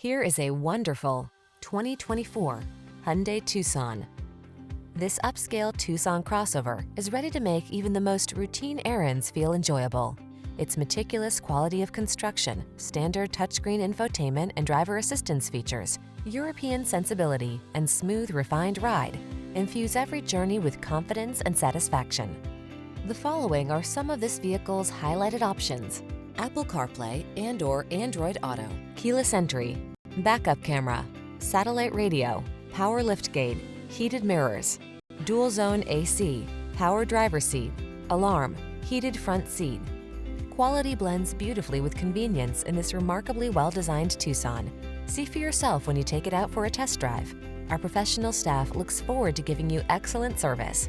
Here is a wonderful 2024 Hyundai Tucson. This upscale Tucson crossover is ready to make even the most routine errands feel enjoyable. Its meticulous quality of construction, standard touchscreen infotainment and driver assistance features, European sensibility, and smooth, refined ride infuse every journey with confidence and satisfaction. The following are some of this vehicle's highlighted options: Apple CarPlay and/or Android Auto, keyless entry, backup camera, satellite radio, power liftgate, heated mirrors, dual zone AC, power driver seat, alarm, heated front seat. Quality blends beautifully with convenience in this remarkably well-designed Tucson. See for yourself when you take it out for a test drive. Our professional staff looks forward to giving you excellent service.